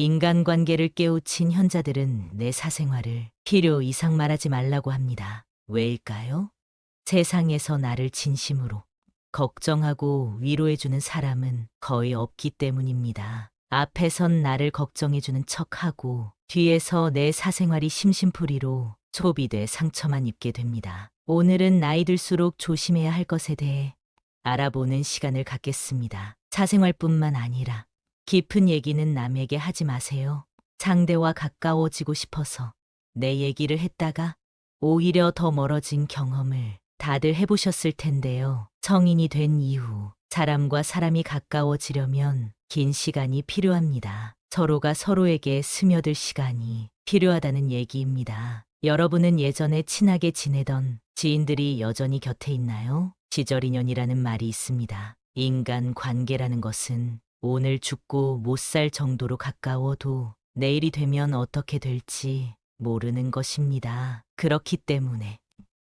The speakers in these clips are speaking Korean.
인간관계를 깨우친 현자들은 내 사생활을 필요 이상 말하지 말라고 합니다. 왜일까요? 세상에서 나를 진심으로 걱정하고 위로해주는 사람은 거의 없기 때문입니다. 앞에선 나를 걱정해주는 척하고 뒤에서 내 사생활이 심심풀이로 소비돼 상처만 입게 됩니다. 오늘은 나이 들수록 조심해야 할 것에 대해 알아보는 시간을 갖겠습니다. 사생활뿐만 아니라 깊은 얘기는 남에게 하지 마세요. 상대와 가까워지고 싶어서 내 얘기를 했다가 오히려 더 멀어진 경험을 다들 해보셨을 텐데요. 성인이 된 이후 사람과 사람이 가까워지려면 긴 시간이 필요합니다. 서로가 서로에게 스며들 시간이 필요하다는 얘기입니다. 여러분은 예전에 친하게 지내던 지인들이 여전히 곁에 있나요? 시절 인연이라는 말이 있습니다. 인간 관계라는 것은 오늘 죽고 못 살 정도로 가까워도 내일이 되면 어떻게 될지 모르는 것입니다. 그렇기 때문에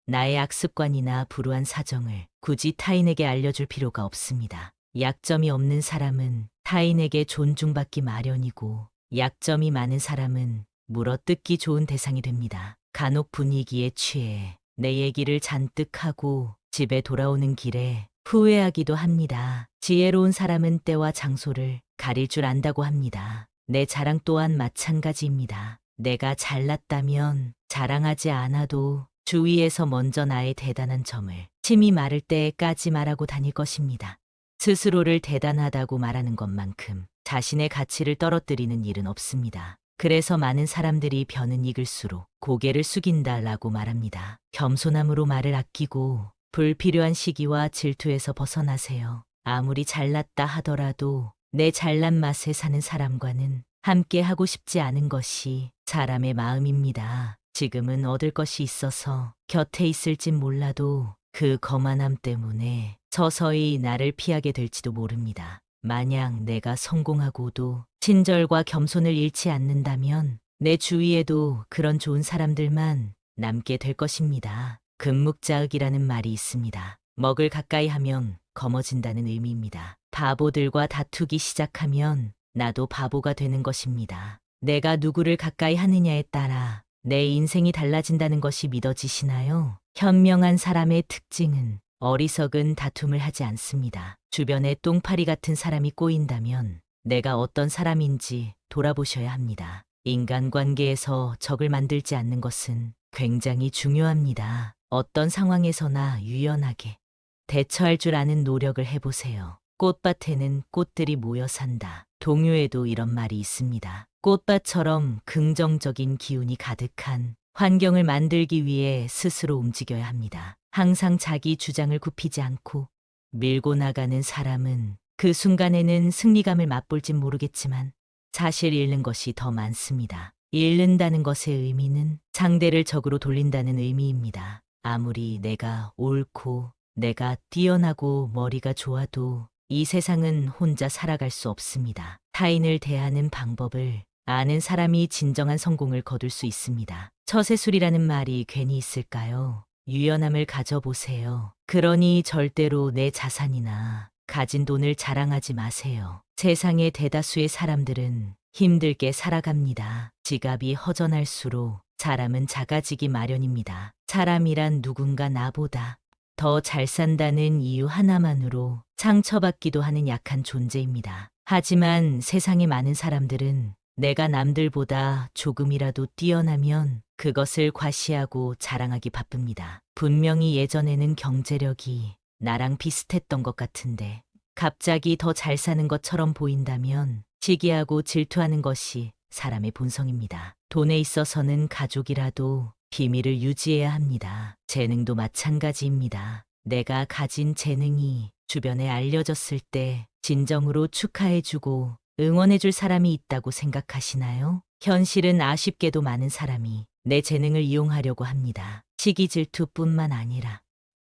나의 악습관이나 불우한 사정을 굳이 타인에게 알려줄 필요가 없습니다. 약점이 없는 사람은 타인에게 존중받기 마련이고 약점이 많은 사람은 물어뜯기 좋은 대상이 됩니다. 간혹 분위기에 취해 내 얘기를 잔뜩 하고 집에 돌아오는 길에 후회하기도 합니다. 지혜로운 사람은 때와 장소를 가릴 줄 안다고 합니다. 내 자랑 또한 마찬가지입니다. 내가 잘났다면 자랑하지 않아도 주위에서 먼저 나의 대단한 점을 침이 마를 때까지 말하고 다닐 것입니다. 스스로를 대단하다고 말하는 것만큼 자신의 가치를 떨어뜨리는 일은 없습니다. 그래서 많은 사람들이 벼는 익을수록 고개를 숙인다라고 말합니다. 겸손함으로 말을 아끼고 불필요한 시기와 질투에서 벗어나세요. 아무리 잘났다 하더라도 내 잘난 맛에 사는 사람과는 함께 하고 싶지 않은 것이 사람의 마음입니다. 지금은 얻을 것이 있어서 곁에 있을진 몰라도 그 거만함 때문에 서서히 나를 피하게 될지도 모릅니다. 만약 내가 성공하고도 친절과 겸손을 잃지 않는다면 내 주위에도 그런 좋은 사람들만 남게 될 것입니다. 금묵자흑이라는 말이 있습니다. 먹을 가까이 하면 검어진다는 의미입니다. 바보들과 다투기 시작하면 나도 바보가 되는 것입니다. 내가 누구를 가까이 하느냐에 따라 내 인생이 달라진다는 것이 믿어지시나요? 현명한 사람의 특징은 어리석은 다툼을 하지 않습니다. 주변에 똥파리 같은 사람이 꼬인다면 내가 어떤 사람인지 돌아보셔야 합니다. 인간관계에서 적을 만들지 않는 것은 굉장히 중요합니다. 어떤 상황에서나 유연하게 대처할 줄 아는 노력을 해보세요. 꽃밭에는 꽃들이 모여 산다. 동요에도 이런 말이 있습니다. 꽃밭처럼 긍정적인 기운이 가득한 환경을 만들기 위해 스스로 움직여야 합니다. 항상 자기 주장을 굽히지 않고 밀고 나가는 사람은 그 순간에는 승리감을 맛볼진 모르겠지만 사실 잃는 것이 더 많습니다. 잃는다는 것의 의미는 상대를 적으로 돌린다는 의미입니다. 아무리 내가 옳고 내가 뛰어나고 머리가 좋아도 이 세상은 혼자 살아갈 수 없습니다. 타인을 대하는 방법을 아는 사람이 진정한 성공을 거둘 수 있습니다. 처세술이라는 말이 괜히 있을까요? 유연함을 가져보세요. 그러니 절대로 내 자산이나 가진 돈을 자랑하지 마세요. 세상의 대다수의 사람들은 힘들게 살아갑니다. 지갑이 허전할수록 사람은 작아지기 마련입니다. 사람이란 누군가 나보다 더 잘 산다는 이유 하나만으로 상처받기도 하는 약한 존재입니다. 하지만 세상의 많은 사람들은 내가 남들보다 조금이라도 뛰어나면 그것을 과시하고 자랑하기 바쁩니다. 분명히 예전에는 경제력이 나랑 비슷했던 것 같은데 갑자기 더 잘 사는 것처럼 보인다면 시기하고 질투하는 것이 사람의 본성입니다. 돈에 있어서는 가족이라도 비밀을 유지해야 합니다. 재능도 마찬가지입니다. 내가 가진 재능이 주변에 알려졌을 때 진정으로 축하해주고 응원해줄 사람이 있다고 생각하시나요? 현실은 아쉽게도 많은 사람이 내 재능을 이용하려고 합니다. 시기 질투뿐만 아니라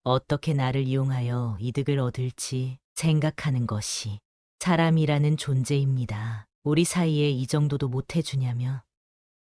어떻게 나를 이용하여 이득을 얻을지 생각하는 것이 사람이라는 존재입니다. 우리 사이에 이 정도도 못해주냐며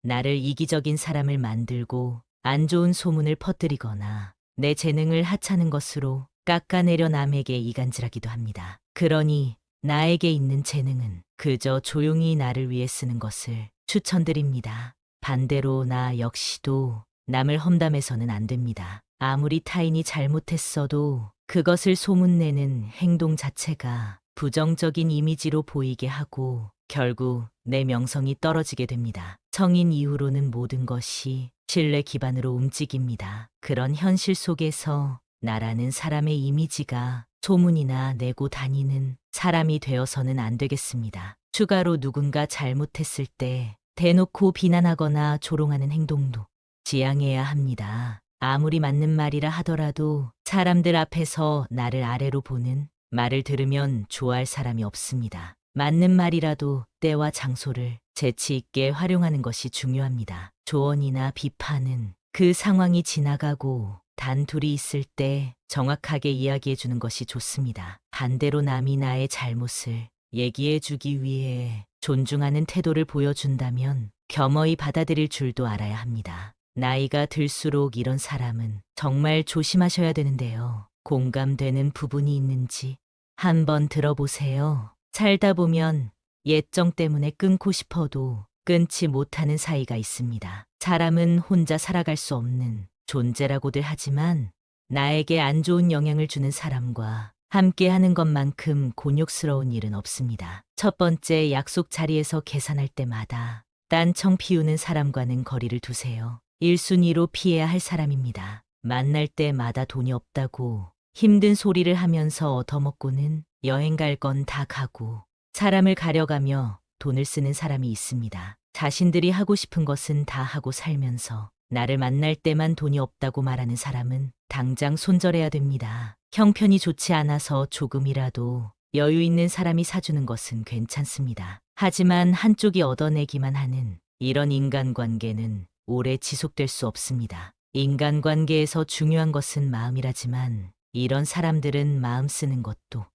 나를 이기적인 사람을 만들고 안 좋은 소문을 퍼뜨리거나 내 재능을 하찮은 것으로 깎아내려 남에게 이간질하기도 합니다. 그러니 나에게 있는 재능은 그 그저 조용히 나를 위해 쓰는 것을 추천드립니다. 반대로 나 역시도 남을 험담해서는 안 됩니다. 아무리 타인이 잘못했어도 그것을 소문내는 행동 자체가 부정적인 이미지로 보이게 하고 결국 내 명성이 떨어지게 됩니다. 성인 이후로는 모든 것이 신뢰 기반으로 움직입니다. 그런 현실 속에서 나라는 사람의 이미지가 소문이나 내고 다니는 사람이 되어서는 안 되겠습니다. 추가로 누군가 잘못했을 때 대놓고 비난하거나 조롱하는 행동도 지양해야 합니다. 아무리 맞는 말이라 하더라도 사람들 앞에서 나를 아래로 보는 말을 들으면 좋아할 사람이 없습니다. 맞는 말이라도 때와 장소를 재치 있게 활용하는 것이 중요합니다. 조언이나 비판은 그 상황이 지나가고 단둘이 있을 때 정확하게 이야기해 주는 것이 좋습니다. 반대로 남이 나의 잘못을 얘기해 주기 위해 존중하는 태도를 보여준다면 겸허히 받아들일 줄도 알아야 합니다. 나이가 들수록 이런 사람은 정말 조심하셔야 되는데요. 공감되는 부분이 있는지 한번 들어보세요. 살다 보면 예정 때문에 끊고 싶어도 끊지 못하는 사이가 있습니다. 사람은 혼자 살아갈 수 없는 존재라고들 하지만 나에게 안 좋은 영향을 주는 사람과 함께 하는 것만큼 곤욕스러운 일은 없습니다. 첫 번째, 약속 자리에서 계산할 때마다 딴청 피우는 사람과는 거리를 두세요. 1순위로 피해야 할 사람입니다. 만날 때마다 돈이 없다고 힘든 소리를 하면서 얻어먹고는 여행 갈 건 다 가고 사람을 가려가며 돈을 쓰는 사람이 있습니다. 자신들이 하고 싶은 것은 다 하고 살면서 나를 만날 때만 돈이 없다고 말하는 사람은 당장 손절해야 됩니다. 형편이 좋지 않아서 조금이라도 여유 있는 사람이 사주는 것은 괜찮습니다. 하지만 한쪽이 얻어내기만 하는 이런 인간관계는 오래 지속될 수 없습니다. 인간관계에서 중요한 것은 마음이라지만 이런 사람들은 마음 쓰는 것도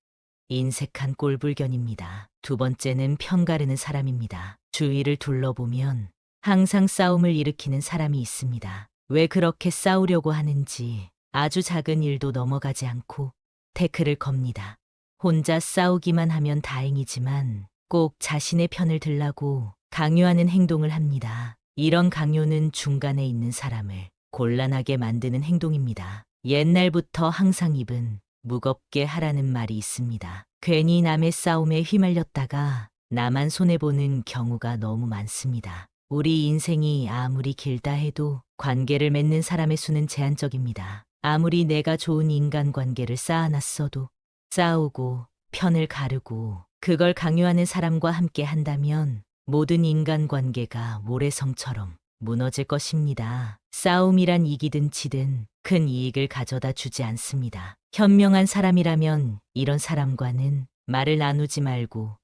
인색한 꼴불견입니다. 두 번째는 편가르는 사람입니다. 주위를 둘러보면 항상 싸움을 일으키는 사람이 있습니다. 왜 그렇게 싸우려고 하는지 아주 작은 일도 넘어가지 않고 태클을 겁니다. 혼자 싸우기만 하면 다행이지만 꼭 자신의 편을 들라고 강요하는 행동을 합니다. 이런 강요는 중간에 있는 사람을 곤란하게 만드는 행동입니다. 옛날부터 항상 입은 무겁게 하라는 말이 있습니다. 괜히 남의 싸움에 휘말렸다가 나만 손해보는 경우가 너무 많습니다. 우리 인생이 아무리 길다 해도 관계를 맺는 사람의 수는 제한적입니다. 아무리 내가 좋은 인간관계를 쌓아놨어도 싸우고 편을 가르고 그걸 강요하는 사람과 함께 한다면 모든 인간관계가 모래성처럼 무너질 것입니다. 싸움이란 이기든 지든 큰 이익을 가져다 주지 않습니다. 현명한 사람이라면 이런 사람과는 말을 나누지 말고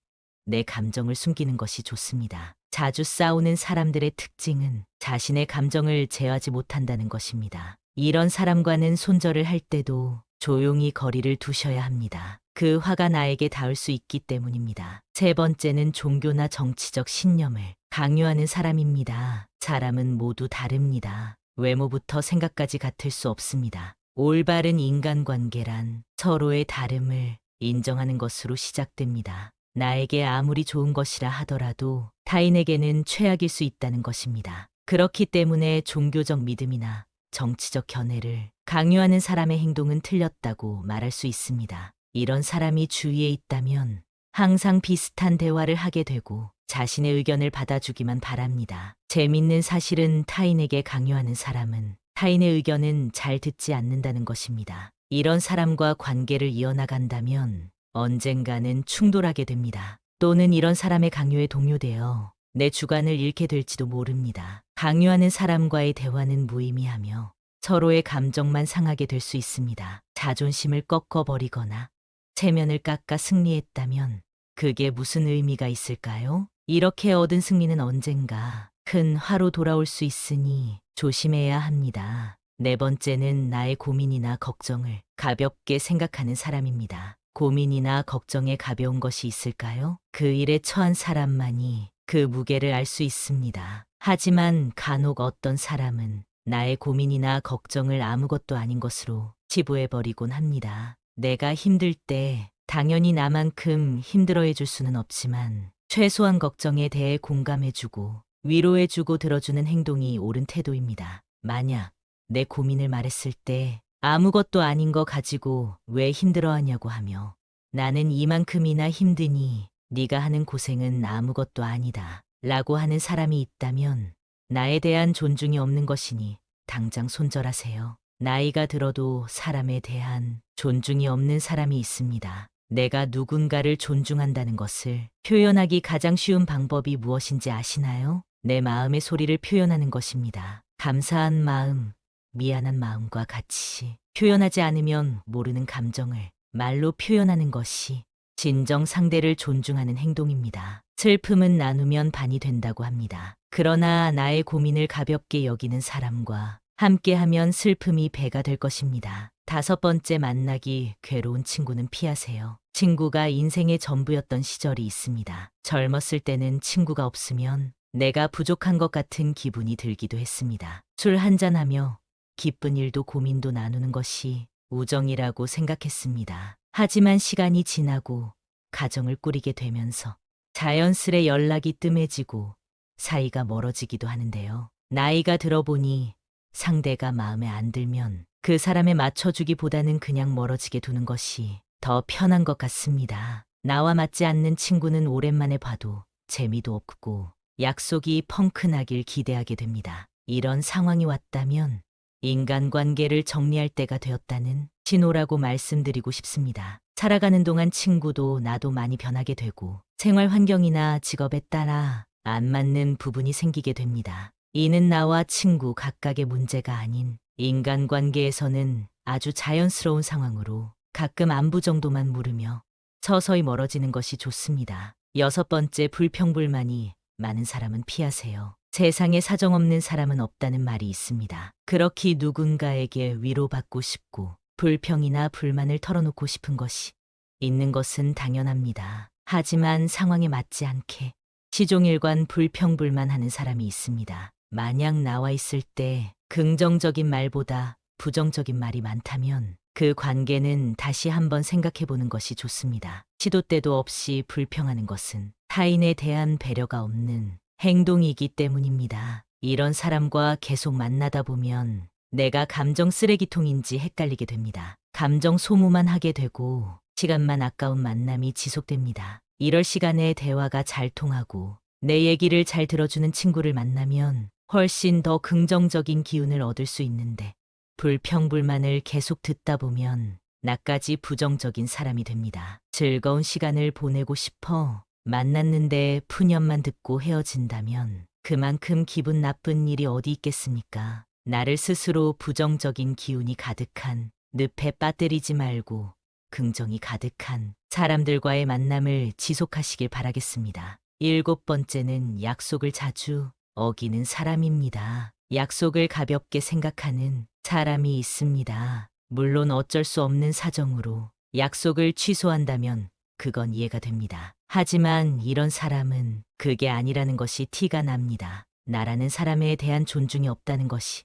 내 감정을 숨기는 것이 좋습니다. 자주 싸우는 사람들의 특징은 자신의 감정을 제어하지 못한다는 것입니다. 이런 사람과는 손절을 할 때도 조용히 거리를 두셔야 합니다. 그 화가 나에게 닿을 수 있기 때문입니다. 세 번째는 종교나 정치적 신념을 강요하는 사람입니다. 사람은 모두 다릅니다. 외모부터 생각까지 같을 수 없습니다. 올바른 인간관계란 서로의 다름을 인정하는 것으로 시작됩니다. 나에게 아무리 좋은 것이라 하더라도 타인에게는 최악일 수 있다는 것입니다. 그렇기 때문에 종교적 믿음이나 정치적 견해를 강요하는 사람의 행동은 틀렸다고 말할 수 있습니다. 이런 사람이 주위에 있다면 항상 비슷한 대화를 하게 되고 자신의 의견을 받아주기만 바랍니다. 재밌는 사실은 타인에게 강요하는 사람은 타인의 의견은 잘 듣지 않는다는 것입니다. 이런 사람과 관계를 이어나간다면 언젠가는 충돌하게 됩니다. 또는 이런 사람의 강요에 동요되어 내 주관을 잃게 될지도 모릅니다. 강요하는 사람과의 대화는 무의미하며 서로의 감정만 상하게 될 수 있습니다. 자존심을 꺾어버리거나 체면을 깎아 승리했다면 그게 무슨 의미가 있을까요? 이렇게 얻은 승리는 언젠가 큰 화로 돌아올 수 있으니 조심해야 합니다. 네 번째는 나의 고민이나 걱정을 가볍게 생각하는 사람입니다. 고민이나 걱정에 가벼운 것이 있을까요? 그 일에 처한 사람만이 그 무게를 알 수 있습니다. 하지만 간혹 어떤 사람은 나의 고민이나 걱정을 아무것도 아닌 것으로 치부해버리곤 합니다. 내가 힘들 때 당연히 나만큼 힘들어해 줄 수는 없지만 최소한 걱정에 대해 공감해주고 위로해주고 들어주는 행동이 옳은 태도입니다. 만약 내 고민을 말했을 때 아무것도 아닌 거 가지고 왜 힘들어하냐고 하며 나는 이만큼이나 힘드니 네가 하는 고생은 아무것도 아니다 라고 하는 사람이 있다면 나에 대한 존중이 없는 것이니 당장 손절하세요. 나이가 들어도 사람에 대한 존중이 없는 사람이 있습니다. 내가 누군가를 존중한다는 것을 표현하기 가장 쉬운 방법이 무엇인지 아시나요? 내 마음의 소리를 표현하는 것입니다. 감사한 마음, 미안한 마음과 같이 표현하지 않으면 모르는 감정을 말로 표현하는 것이 진정 상대를 존중하는 행동입니다. 슬픔은 나누면 반이 된다고 합니다. 그러나 나의 고민을 가볍게 여기는 사람과 함께하면 슬픔이 배가 될 것입니다. 5번째, 만나기 괴로운 친구는 피하세요. 친구가 인생의 전부였던 시절이 있습니다. 젊었을 때는 친구가 없으면 내가 부족한 것 같은 기분이 들기도 했습니다. 술 한잔하며 기쁜 일도 고민도 나누는 것이 우정이라고 생각했습니다. 하지만 시간이 지나고 가정을 꾸리게 되면서 자연스레 연락이 뜸해지고 사이가 멀어지기도 하는데요. 나이가 들어보니 상대가 마음에 안 들면 그 사람에 맞춰주기보다는 그냥 멀어지게 두는 것이 더 편한 것 같습니다. 나와 맞지 않는 친구는 오랜만에 봐도 재미도 없고 약속이 펑크나길 기대하게 됩니다. 이런 상황이 왔다면 인간관계를 정리할 때가 되었다는 신호라고 말씀드리고 싶습니다. 살아가는 동안 친구도 나도 많이 변하게 되고 생활 환경이나 직업에 따라 안 맞는 부분이 생기게 됩니다. 이는 나와 친구 각각의 문제가 아닌 인간관계에서는 아주 자연스러운 상황으로 가끔 안부 정도만 물으며 서서히 멀어지는 것이 좋습니다. 6번째, 불평불만이 많은 사람은 피하세요. 세상에 사정없는 사람은 없다는 말이 있습니다. 그렇게 누군가에게 위로받고 싶고 불평이나 불만을 털어놓고 싶은 것이 있는 것은 당연합니다. 하지만 상황에 맞지 않게 시종일관 불평불만하는 사람이 있습니다. 만약 나와 있을 때 긍정적인 말보다 부정적인 말이 많다면 그 관계는 다시 한번 생각해 보는 것이 좋습니다. 시도 때도 없이 불평하는 것은 타인에 대한 배려가 없는 행동이기 때문입니다. 이런 사람과 계속 만나다 보면 내가 감정 쓰레기통인지 헷갈리게 됩니다. 감정 소모만 하게 되고 시간만 아까운 만남이 지속됩니다. 이럴 시간에 대화가 잘 통하고 내 얘기를 잘 들어주는 친구를 만나면 훨씬 더 긍정적인 기운을 얻을 수 있는데 불평불만을 계속 듣다 보면 나까지 부정적인 사람이 됩니다. 즐거운 시간을 보내고 싶어 만났는데 푸념만 듣고 헤어진다면 그만큼 기분 나쁜 일이 어디 있겠습니까? 나를 스스로 부정적인 기운이 가득한 늪에 빠뜨리지 말고 긍정이 가득한 사람들과의 만남을 지속하시길 바라겠습니다. 7번째는 약속을 자주 어기는 사람입니다. 약속을 가볍게 생각하는 사람이 있습니다. 물론 어쩔 수 없는 사정으로 약속을 취소한다면 그건 이해가 됩니다. 하지만 이런 사람은 그게 아니라는 것이 티가 납니다. 나라는 사람에 대한 존중이 없다는 것이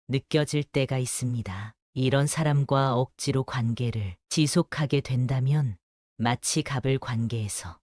느껴질 때가 있습니다. 이런 사람과 억지로 관계를 지속하게 된다면 마치 갑을 관계에서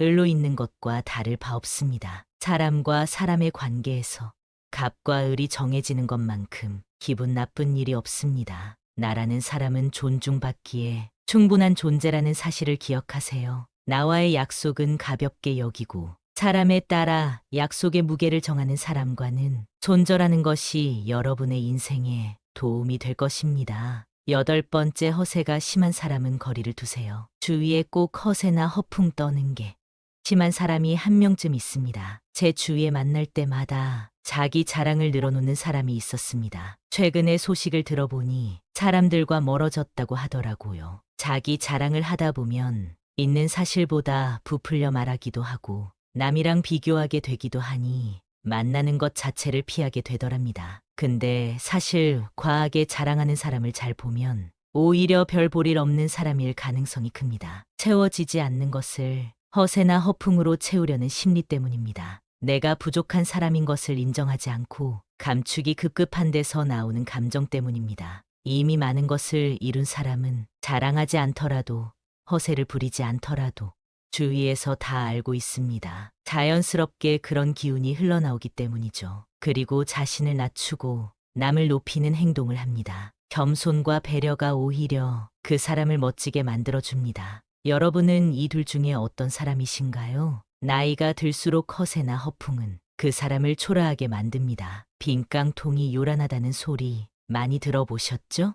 을로 있는 것과 다를 바 없습니다. 사람과 사람의 관계에서 갑과 을이 정해지는 것만큼 기분 나쁜 일이 없습니다. 나라는 사람은 존중받기에 충분한 존재라는 사실을 기억하세요. 나와의 약속은 가볍게 여기고 사람에 따라 약속의 무게를 정하는 사람과는 손절하는 것이 여러분의 인생에 도움이 될 것입니다. 8번째, 허세가 심한 사람은 거리를 두세요. 주위에 꼭 허세나 허풍 떠는 게 심한 사람이 한 명쯤 있습니다. 제 주위에 만날 때마다 자기 자랑을 늘어놓는 사람이 있었습니다. 최근에 소식을 들어보니 사람들과 멀어졌다고 하더라고요. 자기 자랑을 하다 보면 있는 사실보다 부풀려 말하기도 하고 남이랑 비교하게 되기도 하니 만나는 것 자체를 피하게 되더랍니다. 근데 사실 과하게 자랑하는 사람을 잘 보면 오히려 별 볼 일 없는 사람일 가능성이 큽니다. 채워지지 않는 것을 허세나 허풍으로 채우려는 심리 때문입니다. 내가 부족한 사람인 것을 인정하지 않고 감추기 급급한 데서 나오는 감정 때문입니다. 이미 많은 것을 이룬 사람은 자랑하지 않더라도 허세를 부리지 않더라도 주위에서 다 알고 있습니다. 자연스럽게 그런 기운이 흘러나오기 때문이죠. 그리고 자신을 낮추고 남을 높이는 행동을 합니다. 겸손과 배려가 오히려 그 사람을 멋지게 만들어줍니다. 여러분은 이 둘 중에 어떤 사람이신가요? 나이가 들수록 허세나 허풍은 그 사람을 초라하게 만듭니다. 빈깡통이 요란하다는 소리 많이 들어보셨죠?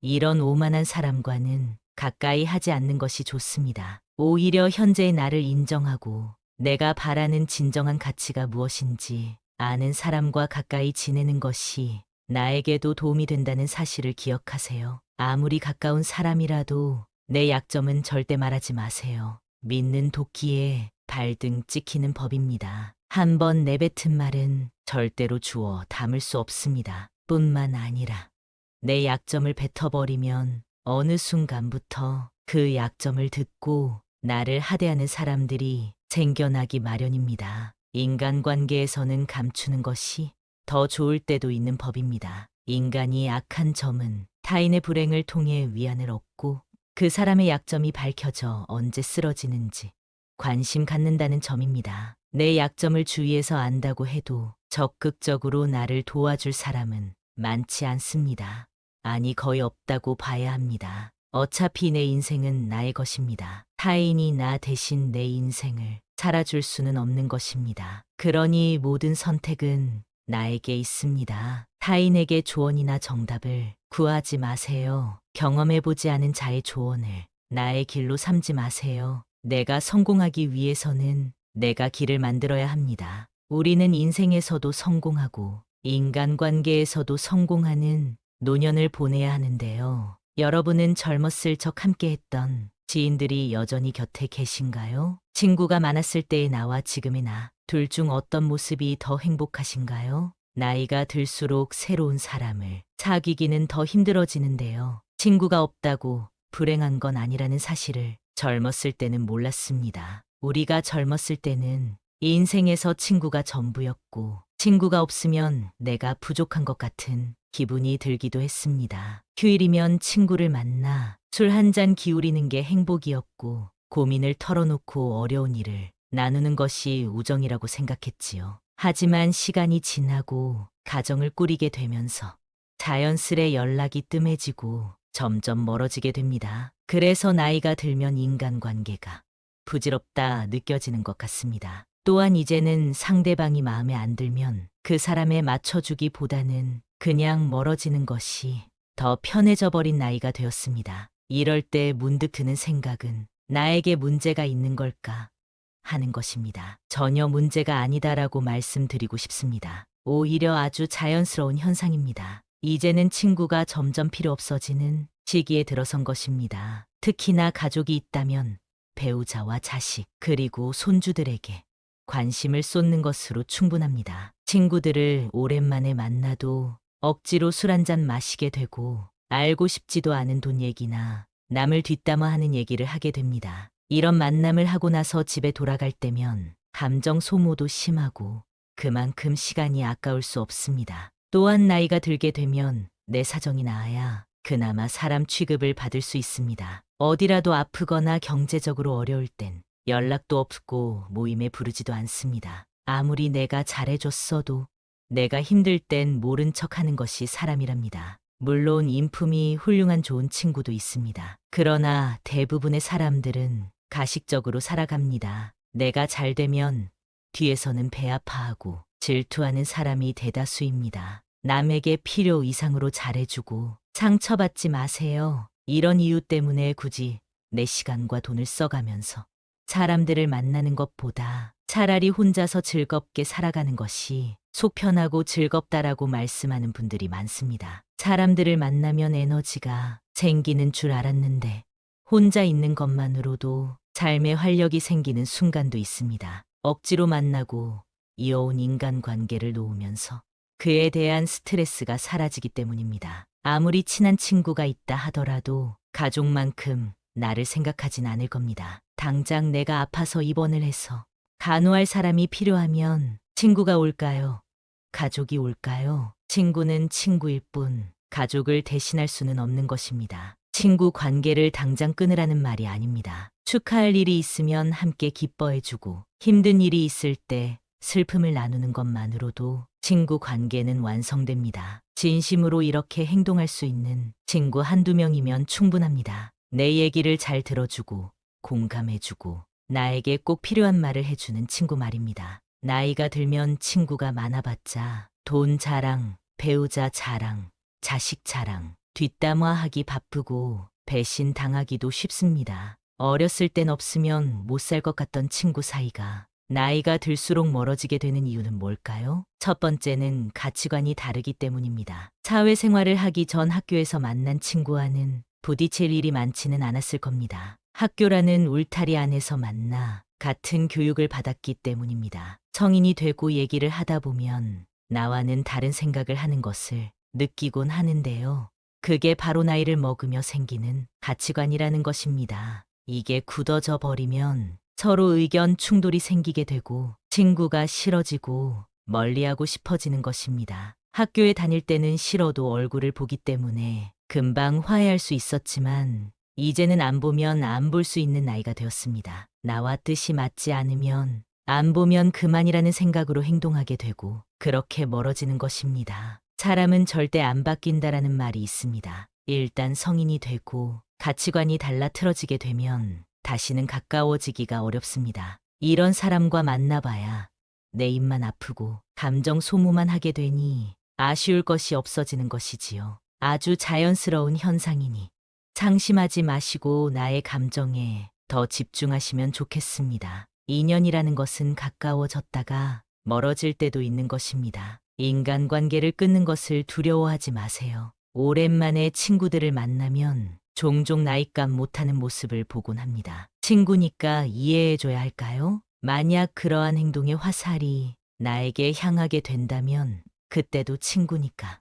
이런 오만한 사람과는 가까이 하지 않는 것이 좋습니다. 오히려 현재의 나를 인정하고 내가 바라는 진정한 가치가 무엇인지 아는 사람과 가까이 지내는 것이 나에게도 도움이 된다는 사실을 기억하세요. 아무리 가까운 사람이라도 내 약점은 절대 말하지 마세요. 믿는 도끼에 발등 찍히는 법입니다. 한 번 내뱉은 말은 절대로 주워 담을 수 없습니다. 뿐만 아니라 내 약점을 뱉어버리면 어느 순간부터 그 약점을 듣고 나를 하대하는 사람들이 생겨나기 마련입니다. 인간관계에서는 감추는 것이 더 좋을 때도 있는 법입니다. 인간이 악한 점은 타인의 불행을 통해 위안을 얻고 그 사람의 약점이 밝혀져 언제 쓰러지는지 관심 갖는다는 점입니다. 내 약점을 주위에서 안다고 해도 적극적으로 나를 도와줄 사람은 많지 않습니다. 아니, 거의 없다고 봐야 합니다. 어차피 내 인생은 나의 것입니다. 타인이 나 대신 내 인생을 살아줄 수는 없는 것입니다. 그러니 모든 선택은 나에게 있습니다. 타인에게 조언이나 정답을 구하지 마세요. 경험해보지 않은 자의 조언을 나의 길로 삼지 마세요. 내가 성공하기 위해서는 내가 길을 만들어야 합니다. 우리는 인생에서도 성공하고 인간관계에서도 성공하는 노년을 보내야 하는데요. 여러분은 젊었을 적 함께했던 지인들이 여전히 곁에 계신가요? 친구가 많았을 때의 나와 지금의 나, 둘 중 어떤 모습이 더 행복하신가요? 나이가 들수록 새로운 사람을 사귀기는 더 힘들어지는데요. 친구가 없다고 불행한 건 아니라는 사실을 젊었을 때는 몰랐습니다. 우리가 젊었을 때는 인생에서 친구가 전부였고 친구가 없으면 내가 부족한 것 같은 기분이 들기도 했습니다. 휴일이면 친구를 만나 술 한 잔 기울이는 게 행복이었고 고민을 털어놓고 어려운 일을 나누는 것이 우정이라고 생각했지요. 하지만 시간이 지나고 가정을 꾸리게 되면서 자연스레 연락이 뜸해지고 점점 멀어지게 됩니다. 그래서 나이가 들면 인간관계가 부질없다 느껴지는 것 같습니다. 또한 이제는 상대방이 마음에 안 들면 그 사람에 맞춰주기보다는 그냥 멀어지는 것이 더 편해져 버린 나이가 되었습니다. 이럴 때 문득 드는 생각은 나에게 문제가 있는 걸까 하는 것입니다. 전혀 문제가 아니다라고 말씀드리고 싶습니다. 오히려 아주 자연스러운 현상입니다. 이제는 친구가 점점 필요 없어지는 시기에 들어선 것입니다. 특히나 가족이 있다면 배우자와 자식 그리고 손주들에게 관심을 쏟는 것으로 충분합니다. 친구들을 오랜만에 만나도 억지로 술 한잔 마시게 되고 알고 싶지도 않은 돈 얘기나 남을 뒷담화하는 얘기를 하게 됩니다. 이런 만남을 하고 나서 집에 돌아갈 때면 감정 소모도 심하고 그만큼 시간이 아까울 수 없습니다. 또한 나이가 들게 되면 내 사정이 나아야 그나마 사람 취급을 받을 수 있습니다. 어디라도 아프거나 경제적으로 어려울 땐 연락도 없고 모임에 부르지도 않습니다. 아무리 내가 잘해줬어도 내가 힘들 땐 모른 척하는 것이 사람이랍니다. 물론 인품이 훌륭한 좋은 친구도 있습니다. 그러나 대부분의 사람들은 가식적으로 살아갑니다. 내가 잘 되면 뒤에서는 배 아파하고 질투하는 사람이 대다수입니다. 남에게 필요 이상으로 잘해주고 상처받지 마세요. 이런 이유 때문에 굳이 내 시간과 돈을 써가면서 사람들을 만나는 것보다 차라리 혼자서 즐겁게 살아가는 것이 속 편하고 즐겁다라고 말씀하는 분들이 많습니다. 사람들을 만나면 에너지가 생기는 줄 알았는데 혼자 있는 것만으로도 삶에 활력이 생기는 순간도 있습니다. 억지로 만나고 이어온 인간관계를 놓으면서 그에 대한 스트레스가 사라지기 때문입니다. 아무리 친한 친구가 있다 하더라도 가족만큼 나를 생각하진 않을 겁니다. 당장 내가 아파서 입원을 해서 간호할 사람이 필요하면 친구가 올까요? 가족이 올까요? 친구는 친구일 뿐 가족을 대신할 수는 없는 것입니다. 친구 관계를 당장 끊으라는 말이 아닙니다. 축하할 일이 있으면 함께 기뻐해주고 힘든 일이 있을 때 슬픔을 나누는 것만으로도 친구 관계는 완성됩니다. 진심으로 이렇게 행동할 수 있는 친구 한두 명이면 충분합니다. 내 얘기를 잘 들어주고 공감해주고 나에게 꼭 필요한 말을 해주는 친구 말입니다. 나이가 들면 친구가 많아봤자 돈 자랑, 배우자 자랑, 자식 자랑, 뒷담화하기 바쁘고 배신 당하기도 쉽습니다. 어렸을 땐 없으면 못 살 것 같던 친구 사이가 나이가 들수록 멀어지게 되는 이유는 뭘까요? 첫 번째는 가치관이 다르기 때문입니다. 사회생활을 하기 전 학교에서 만난 친구와는 부딪힐 일이 많지는 않았을 겁니다. 학교라는 울타리 안에서 만나 같은 교육을 받았기 때문입니다. 성인이 되고 얘기를 하다 보면 나와는 다른 생각을 하는 것을 느끼곤 하는데요. 그게 바로 나이를 먹으며 생기는 가치관이라는 것입니다. 이게 굳어져 버리면 서로 의견 충돌이 생기게 되고 친구가 싫어지고 멀리하고 싶어지는 것입니다. 학교에 다닐 때는 싫어도 얼굴을 보기 때문에 금방 화해할 수 있었지만 이제는 안 보면 안 볼 수 있는 나이가 되었습니다. 나와 뜻이 맞지 않으면 안 보면 그만이라는 생각으로 행동하게 되고 그렇게 멀어지는 것입니다. 사람은 절대 안 바뀐다라는 말이 있습니다. 일단 성인이 되고 가치관이 달라 틀어지게 되면 다시는 가까워지기가 어렵습니다. 이런 사람과 만나봐야 내 입만 아프고 감정 소모만 하게 되니 아쉬울 것이 없어지는 것이지요. 아주 자연스러운 현상이니 상심하지 마시고 나의 감정에 더 집중하시면 좋겠습니다. 인연이라는 것은 가까워졌다가 멀어질 때도 있는 것입니다. 인간관계를 끊는 것을 두려워하지 마세요. 오랜만에 친구들을 만나면 종종 나이값 못하는 모습을 보곤 합니다. 친구니까 이해해줘야 할까요? 만약 그러한 행동의 화살이 나에게 향하게 된다면 그때도 친구니까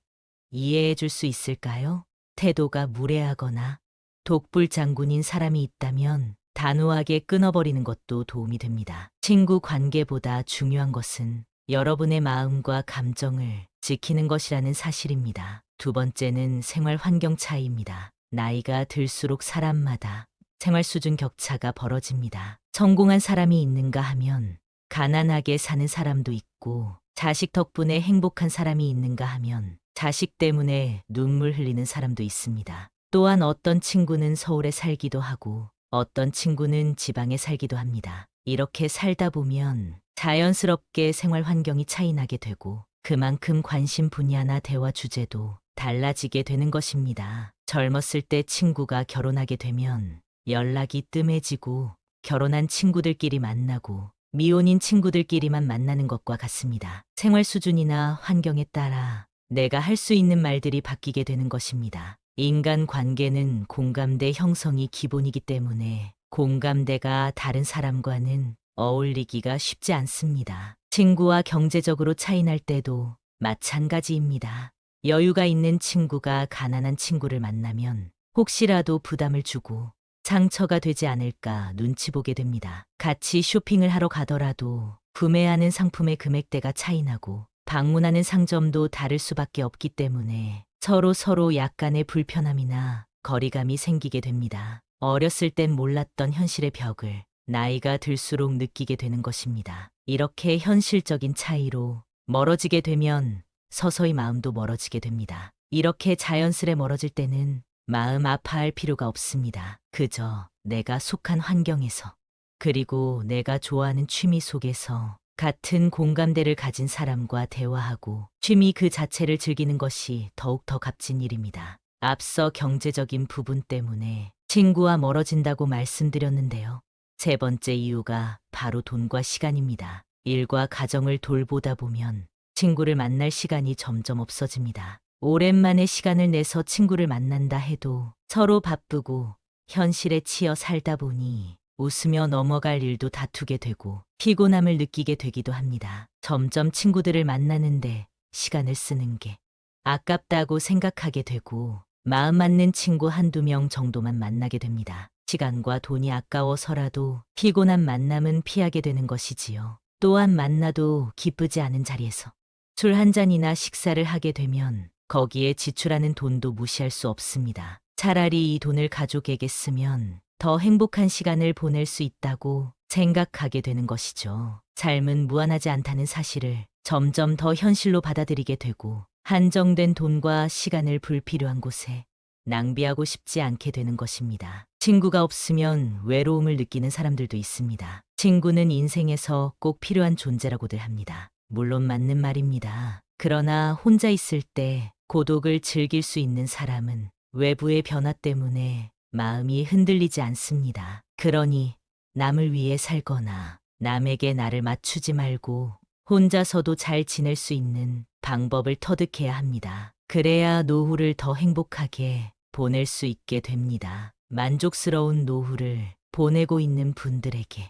이해해줄 수 있을까요? 태도가 무례하거나 독불장군인 사람이 있다면 단호하게 끊어버리는 것도 도움이 됩니다. 친구 관계보다 중요한 것은 여러분의 마음과 감정을 지키는 것이라는 사실입니다. 두 번째는 생활 환경 차이입니다. 나이가 들수록 사람마다 생활 수준 격차가 벌어집니다. 성공한 사람이 있는가 하면 가난하게 사는 사람도 있고 자식 덕분에 행복한 사람이 있는가 하면 자식 때문에 눈물 흘리는 사람도 있습니다. 또한 어떤 친구는 서울에 살기도 하고 어떤 친구는 지방에 살기도 합니다. 이렇게 살다 보면 자연스럽게 생활 환경이 차이나게 되고 그만큼 관심 분야나 대화 주제도 달라지게 되는 것입니다. 젊었을 때 친구가 결혼하게 되면 연락이 뜸해지고 결혼한 친구들끼리 만나고 미혼인 친구들끼리만 만나는 것과 같습니다. 생활 수준이나 환경에 따라 내가 할 수 있는 말들이 바뀌게 되는 것입니다. 인간 관계는 공감대 형성이 기본이기 때문에 공감대가 다른 사람과는 어울리기가 쉽지 않습니다. 친구와 경제적으로 차이날 때도 마찬가지입니다. 여유가 있는 친구가 가난한 친구를 만나면 혹시라도 부담을 주고 상처가 되지 않을까 눈치 보게 됩니다. 같이 쇼핑을 하러 가더라도 구매하는 상품의 금액대가 차이나고 방문하는 상점도 다를 수밖에 없기 때문에 서로 약간의 불편함이나 거리감이 생기게 됩니다. 어렸을 땐 몰랐던 현실의 벽을 나이가 들수록 느끼게 되는 것입니다. 이렇게 현실적인 차이로 멀어지게 되면 서서히 마음도 멀어지게 됩니다. 이렇게 자연스레 멀어질 때는 마음 아파할 필요가 없습니다. 그저 내가 속한 환경에서 그리고 내가 좋아하는 취미 속에서 같은 공감대를 가진 사람과 대화하고 취미 그 자체를 즐기는 것이 더욱더 값진 일입니다. 앞서 경제적인 부분 때문에 친구와 멀어진다고 말씀드렸는데요. 세 번째 이유가 바로 돈과 시간입니다. 일과 가정을 돌보다 보면 친구를 만날 시간이 점점 없어집니다. 오랜만에 시간을 내서 친구를 만난다 해도 서로 바쁘고 현실에 치여 살다 보니 웃으며 넘어갈 일도 다투게 되고 피곤함을 느끼게 되기도 합니다. 점점 친구들을 만나는데 시간을 쓰는 게 아깝다고 생각하게 되고 마음 맞는 친구 한두 명 정도만 만나게 됩니다. 시간과 돈이 아까워서라도 피곤한 만남은 피하게 되는 것이지요. 또한 만나도 기쁘지 않은 자리에서 술 한 잔이나 식사를 하게 되면 거기에 지출하는 돈도 무시할 수 없습니다. 차라리 이 돈을 가족에게 쓰면 더 행복한 시간을 보낼 수 있다고 생각하게 되는 것이죠. 삶은 무한하지 않다는 사실을 점점 더 현실로 받아들이게 되고 한정된 돈과 시간을 불필요한 곳에 낭비하고 싶지 않게 되는 것입니다. 친구가 없으면 외로움을 느끼는 사람들도 있습니다. 친구는 인생에서 꼭 필요한 존재라고들 합니다. 물론 맞는 말입니다. 그러나 혼자 있을 때 고독을 즐길 수 있는 사람은 외부의 변화 때문에 마음이 흔들리지 않습니다. 그러니 남을 위해 살거나 남에게 나를 맞추지 말고 혼자서도 잘 지낼 수 있는 방법을 터득해야 합니다. 그래야 노후를 더 행복하게 보낼 수 있게 됩니다. 만족스러운 노후를 보내고 있는 분들에게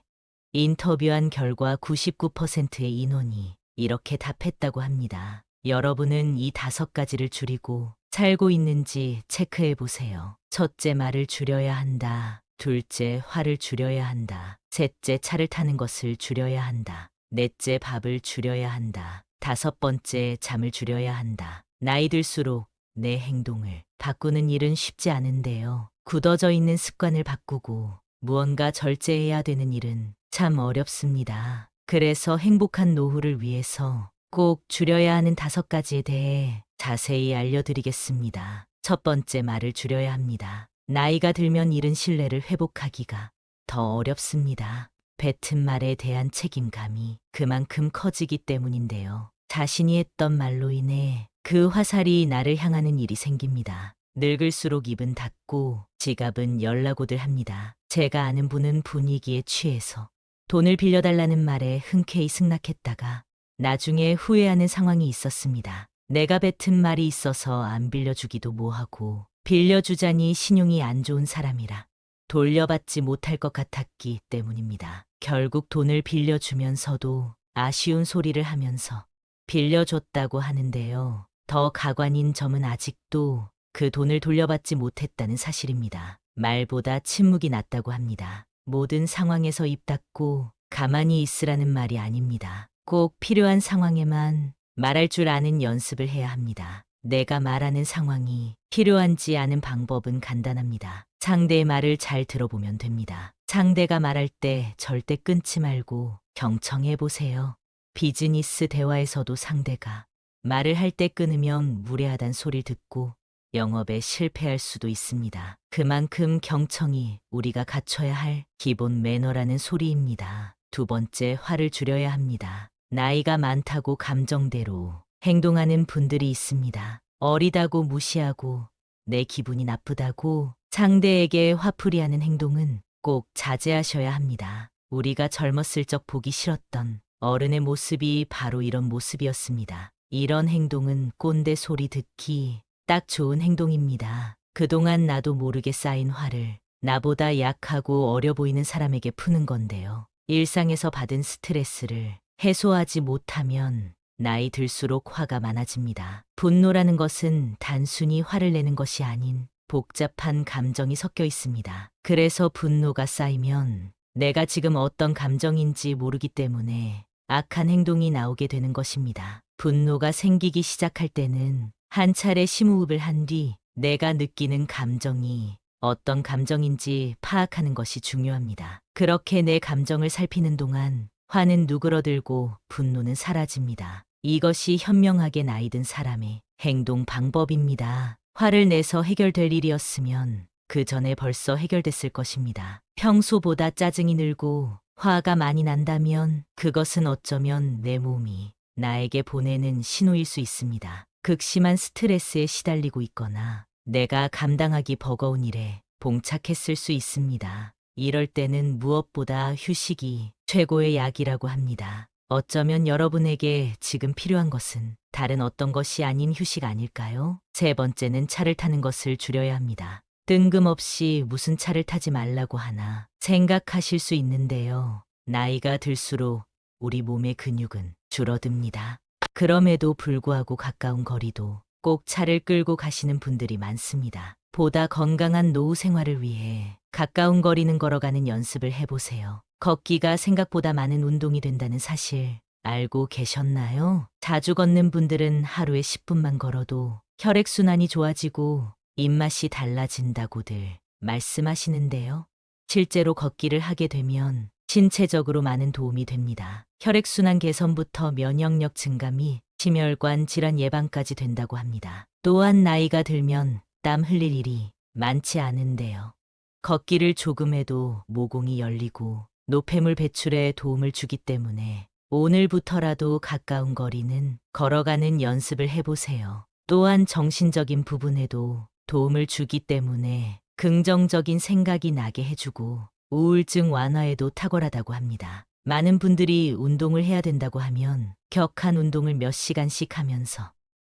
인터뷰한 결과 99%의 인원이 이렇게 답했다고 합니다. 여러분은 이 5가지를 줄이고 살고 있는지 체크해 보세요. 첫째, 말을 줄여야 한다. 둘째, 화를 줄여야 한다. 셋째, 차를 타는 것을 줄여야 한다. 넷째, 밥을 줄여야 한다. 5번째, 잠을 줄여야 한다. 나이 들수록 내 행동을 바꾸는 일은 쉽지 않은데요. 굳어져 있는 습관을 바꾸고 무언가 절제해야 되는 일은 참 어렵습니다. 그래서 행복한 노후를 위해서 꼭 줄여야 하는 5가지에 대해 자세히 알려드리겠습니다. 첫 번째, 말을 줄여야 합니다. 나이가 들면 잃은 신뢰를 회복하기가 더 어렵습니다. 뱉은 말에 대한 책임감이 그만큼 커지기 때문인데요. 자신이 했던 말로 인해 그 화살이 나를 향하는 일이 생깁니다. 늙을수록 입은 닫고 지갑은 열라고들 합니다. 제가 아는 분은 분위기에 취해서 돈을 빌려달라는 말에 흔쾌히 승낙했다가 나중에 후회하는 상황이 있었습니다. 내가 뱉은 말이 있어서 안 빌려주기도 뭐하고 빌려주자니 신용이 안 좋은 사람이라 돌려받지 못할 것 같았기 때문입니다. 결국 돈을 빌려주면서도 아쉬운 소리를 하면서 빌려줬다고 하는데요. 더 가관인 점은 아직도 그 돈을 돌려받지 못했다는 사실입니다. 말보다 침묵이 낫다고 합니다. 모든 상황에서 입 닫고 가만히 있으라는 말이 아닙니다. 꼭 필요한 상황에만 말할 줄 아는 연습을 해야 합니다. 내가 말하는 상황이 필요한지 아는 방법은 간단합니다. 상대의 말을 잘 들어보면 됩니다. 상대가 말할 때 절대 끊지 말고 경청해 보세요. 비즈니스 대화에서도 상대가 말을 할 때 끊으면 무례하단 소리를 듣고 영업에 실패할 수도 있습니다. 그만큼 경청이 우리가 갖춰야 할 기본 매너라는 소리입니다. 두 번째, 화를 줄여야 합니다. 나이가 많다고 감정대로 행동하는 분들이 있습니다. 어리다고 무시하고 내 기분이 나쁘다고 상대에게 화풀이하는 행동은 꼭 자제하셔야 합니다. 우리가 젊었을 적 보기 싫었던 어른의 모습이 바로 이런 모습이었습니다. 이런 행동은 꼰대 소리 듣기 딱 좋은 행동입니다. 그동안 나도 모르게 쌓인 화를 나보다 약하고 어려 보이는 사람에게 푸는 건데요. 일상에서 받은 스트레스를 해소하지 못하면 나이 들수록 화가 많아집니다. 분노라는 것은 단순히 화를 내는 것이 아닌 복잡한 감정이 섞여 있습니다. 그래서 분노가 쌓이면 내가 지금 어떤 감정인지 모르기 때문에 악한 행동이 나오게 되는 것입니다. 분노가 생기기 시작할 때는 한 차례 심호흡을 한 뒤 내가 느끼는 감정이 어떤 감정인지 파악하는 것이 중요합니다. 그렇게 내 감정을 살피는 동안 화는 누그러들고 분노는 사라집니다. 이것이 현명하게 나이 든 사람의 행동 방법입니다. 화를 내서 해결될 일이었으면 그 전에 벌써 해결됐을 것입니다. 평소보다 짜증이 늘고 화가 많이 난다면 그것은 어쩌면 내 몸이 나에게 보내는 신호일 수 있습니다. 극심한 스트레스에 시달리고 있거나 내가 감당하기 버거운 일에 봉착했을 수 있습니다. 이럴 때는 무엇보다 휴식이 최고의 약이라고 합니다. 어쩌면 여러분에게 지금 필요한 것은 다른 어떤 것이 아닌 휴식 아닐까요? 세 번째는 차를 타는 것을 줄여야 합니다. 뜬금없이 무슨 차를 타지 말라고 하나 생각하실 수 있는데요. 나이가 들수록 우리 몸의 근육은 줄어듭니다. 그럼에도 불구하고 가까운 거리도 꼭 차를 끌고 가시는 분들이 많습니다. 보다 건강한 노후 생활을 위해 가까운 거리는 걸어가는 연습을 해보세요. 걷기가 생각보다 많은 운동이 된다는 사실 알고 계셨나요? 자주 걷는 분들은 하루에 10분만 걸어도 혈액순환이 좋아지고 입맛이 달라진다고들 말씀하시는데요. 실제로 걷기를 하게 되면 신체적으로 많은 도움이 됩니다. 혈액순환 개선부터 면역력 증가 및 심혈관 질환 예방까지 된다고 합니다. 또한 나이가 들면 땀 흘릴 일이 많지 않은데요. 걷기를 조금 해도 모공이 열리고 노폐물 배출에 도움을 주기 때문에 오늘부터라도 가까운 거리는 걸어가는 연습을 해보세요. 또한 정신적인 부분에도 도움을 주기 때문에 긍정적인 생각이 나게 해주고 우울증 완화에도 탁월하다고 합니다. 많은 분들이 운동을 해야 된다고 하면 격한 운동을 몇 시간씩 하면서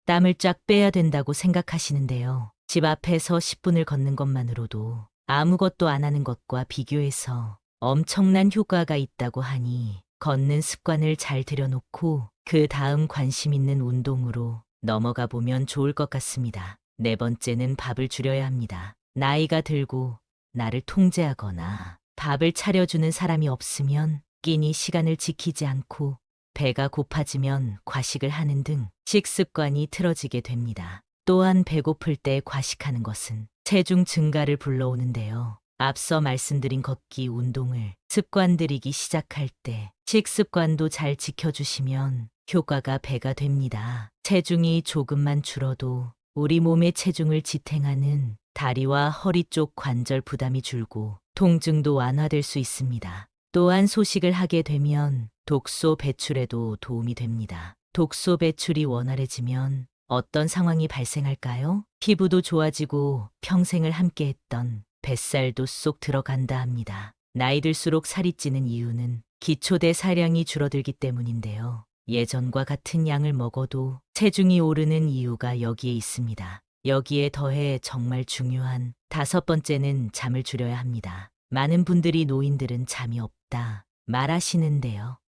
땀을 쫙 빼야 된다고 생각하시는데요. 집 앞에서 10분을 걷는 것만으로도 아무것도 안 하는 것과 비교해서 엄청난 효과가 있다고 하니 걷는 습관을 잘 들여놓고 그 다음 관심 있는 운동으로 넘어가 보면 좋을 것 같습니다. 네 번째는 밥을 줄여야 합니다. 나이가 들고 나를 통제하거나 밥을 차려주는 사람이 없으면 끼니 시간을 지키지 않고 배가 고파지면 과식을 하는 등 식습관이 틀어지게 됩니다. 또한 배고플 때 과식하는 것은 체중 증가를 불러오는데요. 앞서 말씀드린 걷기 운동을 습관들이기 시작할 때 식습관도 잘 지켜주시면 효과가 배가 됩니다. 체중이 조금만 줄어도 우리 몸의 체중을 지탱하는 다리와 허리 쪽 관절 부담이 줄고 통증도 완화될 수 있습니다. 또한 소식을 하게 되면 독소 배출에도 도움이 됩니다. 독소 배출이 원활해지면 어떤 상황이 발생할까요? 피부도 좋아지고 평생을 함께했던 뱃살도 쏙 들어간다 합니다. 나이 들수록 살이 찌는 이유는 기초대 사량이 줄어들기 때문인데요. 예전과 같은 양을 먹어도 체중이 오르는 이유가 여기에 있습니다. 여기에 더해 정말 중요한 다섯 번째는 잠을 줄여야 합니다. 많은 분들이 노인들은 잠이 없다 말하시는데요.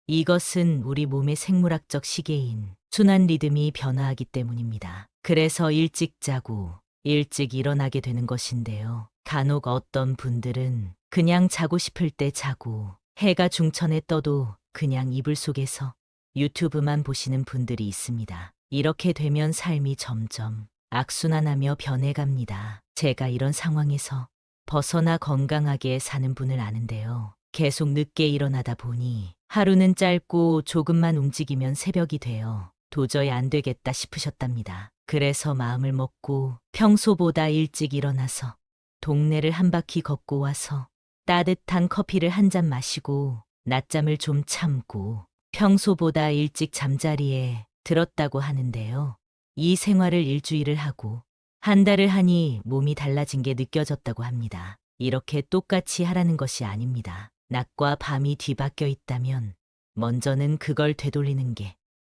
이것은 우리 몸의 생물학적 시계인 순환 리듬이 변화하기 때문입니다. 그래서 일찍 자고 일찍 일어나게 되는 것인데요. 간혹 어떤 분들은 그냥 자고 싶을 때 자고 해가 중천에 떠도 그냥 이불 속에서 유튜브만 보시는 분들이 있습니다. 이렇게 되면 삶이 점점 악순환하며 변해갑니다. 제가 이런 상황에서 벗어나 건강하게 사는 분을 아는데요. 계속 늦게 일어나다 보니 하루는 짧고 조금만 움직이면 새벽이 되어 도저히 안 되겠다 싶으셨답니다. 그래서 마음을 먹고 평소보다 일찍 일어나서 동네를 한 바퀴 걷고 와서 따뜻한 커피를 한 잔 마시고 낮잠을 좀 참고 평소보다 일찍 잠자리에 들었다고 하는데요. 이 생활을 일주일을 하고 한 달을 하니 몸이 달라진 게 느껴졌다고 합니다. 이렇게 똑같이 하라는 것이 아닙니다. 낮과 밤이 뒤바뀌어 있다면 먼저는 그걸 되돌리는 게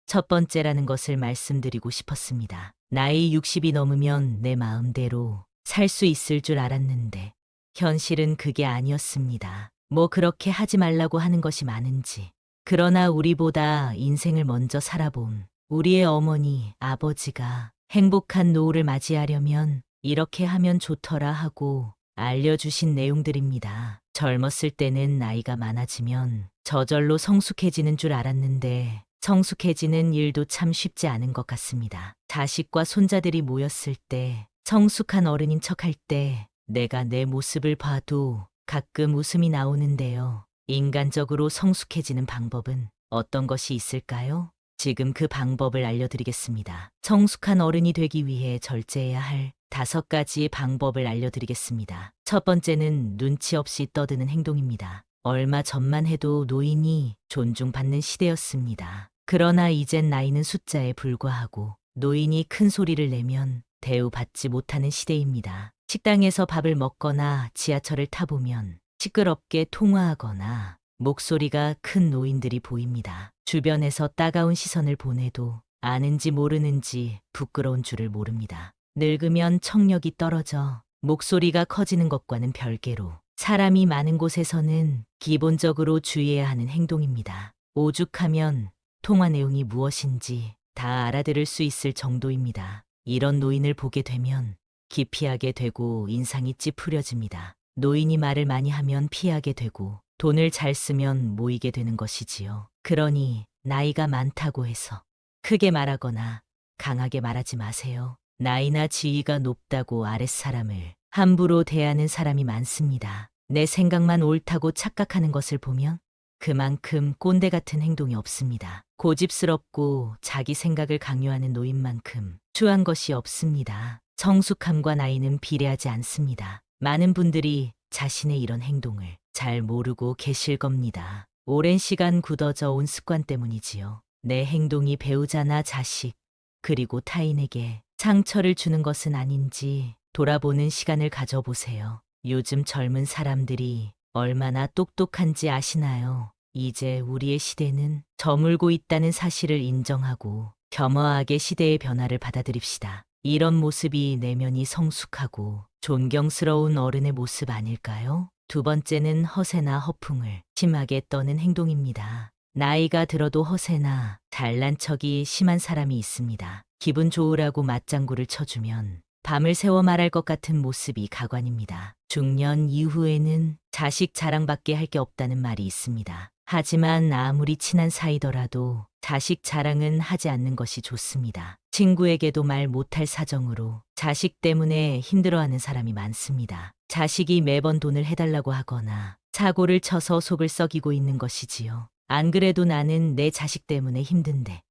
첫 번째라는 것을 말씀드리고 싶었습니다. 나이 60이 넘으면 내 마음대로 살 수 있을 줄 알았는데 현실은 그게 아니었습니다. 뭐 그렇게 하지 말라고 하는 것이 많은지. 그러나 우리보다 인생을 먼저 살아본 우리의 어머니, 아버지가 행복한 노후를 맞이하려면 이렇게 하면 좋더라 하고 알려주신 내용들입니다. 젊었을 때는 나이가 많아지면 저절로 성숙해지는 줄 알았는데 성숙해지는 일도 참 쉽지 않은 것 같습니다. 자식과 손자들이 모였을 때 성숙한 어른인 척할 때 내가 내 모습을 봐도 가끔 웃음이 나오는데요. 인간적으로 성숙해지는 방법은 어떤 것이 있을까요? 지금 그 방법을 알려드리겠습니다. 성숙한 어른이 되기 위해 절제해야 할 5가지 방법을 알려드리겠습니다. 첫 번째는 눈치 없이 떠드는 행동입니다. 얼마 전만 해도 노인이 존중받는 시대였습니다. 그러나 이젠 나이는 숫자에 불과하고 노인이 큰 소리를 내면 대우받지 못하는 시대입니다. 식당에서 밥을 먹거나 지하철을 타보면 시끄럽게 통화하거나 목소리가 큰 노인들이 보입니다. 주변에서 따가운 시선을 보내도 아는지 모르는지 부끄러운 줄을 모릅니다. 늙으면 청력이 떨어져 목소리가 커지는 것과는 별개로 사람이 많은 곳에서는 기본적으로 주의해야 하는 행동입니다. 오죽하면 통화 내용이 무엇인지 다 알아들을 수 있을 정도입니다. 이런 노인을 보게 되면 기피하게 되고 인상이 찌푸려집니다. 노인이 말을 많이 하면 피하게 되고 돈을 잘 쓰면 모이게 되는 것이지요. 그러니 나이가 많다고 해서 크게 말하거나 강하게 말하지 마세요. 나이나 지위가 높다고 아랫사람을 함부로 대하는 사람이 많습니다. 내 생각만 옳다고 착각하는 것을 보면 그만큼 꼰대 같은 행동이 없습니다. 고집스럽고 자기 생각을 강요하는 노인만큼 추한 것이 없습니다. 성숙함과 나이는 비례하지 않습니다. 많은 분들이 자신의 이런 행동을 잘 모르고 계실 겁니다. 오랜 시간 굳어져 온 습관 때문이지요. 내 행동이 배우자나 자식, 그리고 타인에게 상처를 주는 것은 아닌지 돌아보는 시간을 가져보세요. 요즘 젊은 사람들이 얼마나 똑똑한지 아시나요? 이제 우리의 시대는 저물고 있다는 사실을 인정하고 겸허하게 시대의 변화를 받아들입시다. 이런 모습이 내면이 성숙하고 존경스러운 어른의 모습 아닐까요? 두 번째는 허세나 허풍을 심하게 떠는 행동입니다. 나이가 들어도 허세나 잘난 척이 심한 사람이 있습니다. 기분 좋으라고 맞장구를 쳐주면 밤을 새워 말할 것 같은 모습이 가관입니다. 중년 이후에는 자식 자랑밖에 할 게 없다는 말이 있습니다. 하지만 아무리 친한 사이더라도 자식 자랑은 하지 않는 것이 좋습니다. 친구에게도 말 못할 사정으로 자식 때문에 힘들어하는 사람이 많습니다. 자식이 매번 돈을 해달라고 하거나 사고를 쳐서 속을 썩이고 있는 것이지요. 안 그래도 나는 내 자식 때문에 힘든데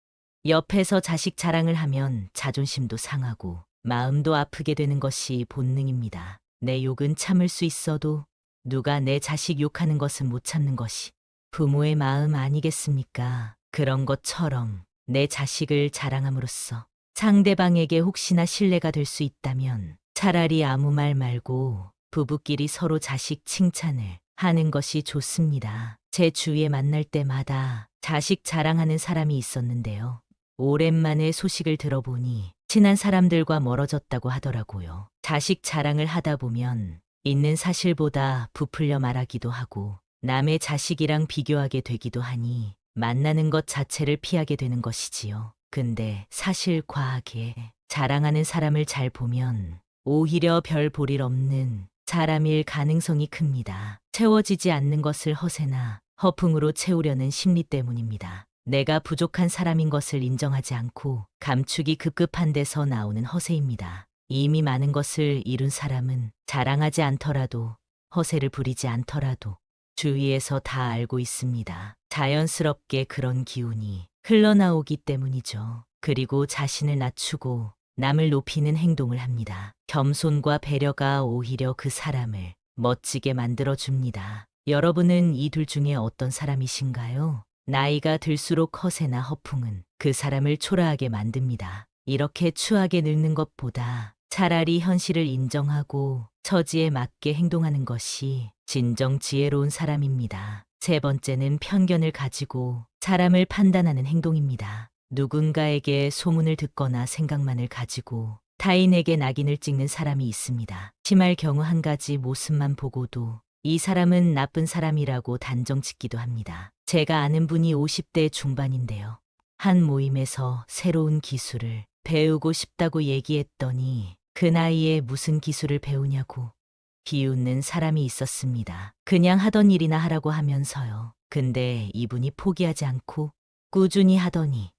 옆에서 자식 자랑을 하면 자존심도 상하고 마음도 아프게 되는 것이 본능입니다. 내 욕은 참을 수 있어도 누가 내 자식 욕하는 것은 못 참는 것이 부모의 마음 아니겠습니까? 그런 것처럼 내 자식을 자랑함으로써 상대방에게 혹시나 신뢰가 될 수 있다면 차라리 아무 말 말고 부부끼리 서로 자식 칭찬을 하는 것이 좋습니다. 제 주위에 만날 때마다 자식 자랑하는 사람이 있었는데요. 오랜만에 소식을 들어보니 친한 사람들과 멀어졌다고 하더라고요. 자식 자랑을 하다 보면 있는 사실보다 부풀려 말하기도 하고 남의 자식이랑 비교하게 되기도 하니 만나는 것 자체를 피하게 되는 것이지요. 근데 사실 과하게 자랑하는 사람을 잘 보면 오히려 별 볼 일 없는 사람일 가능성이 큽니다. 채워지지 않는 것을 허세나 허풍으로 채우려는 심리 때문입니다. 내가 부족한 사람인 것을 인정하지 않고 감추기 급급한 데서 나오는 허세입니다. 이미 많은 것을 이룬 사람은 자랑하지 않더라도 허세를 부리지 않더라도 주위에서 다 알고 있습니다. 자연스럽게 그런 기운이 흘러나오기 때문이죠. 그리고 자신을 낮추고 남을 높이는 행동을 합니다. 겸손과 배려가 오히려 그 사람을 멋지게 만들어줍니다. 여러분은 이 둘 중에 어떤 사람이신가요? 나이가 들수록 허세나 허풍은 그 사람을 초라하게 만듭니다. 이렇게 추하게 늙는 것보다 차라리 현실을 인정하고 처지에 맞게 행동하는 것이 진정 지혜로운 사람입니다. 세 번째는 편견을 가지고 사람을 판단하는 행동입니다. 누군가에게 소문을 듣거나 생각만을 가지고 타인에게 낙인을 찍는 사람이 있습니다. 심할 경우 한 가지 모습만 보고도 이 사람은 나쁜 사람이라고 단정 짓기도 합니다. 제가 아는 분이 50대 중반인데요. 한 모임에서 새로운 기술을 배우고 싶다고 얘기했더니 그 나이에 무슨 기술을 배우냐고 비웃는 사람이 있었습니다. 그냥 하던 일이나 하라고 하면서요. 근데 이분이 포기하지 않고 꾸준히 하더니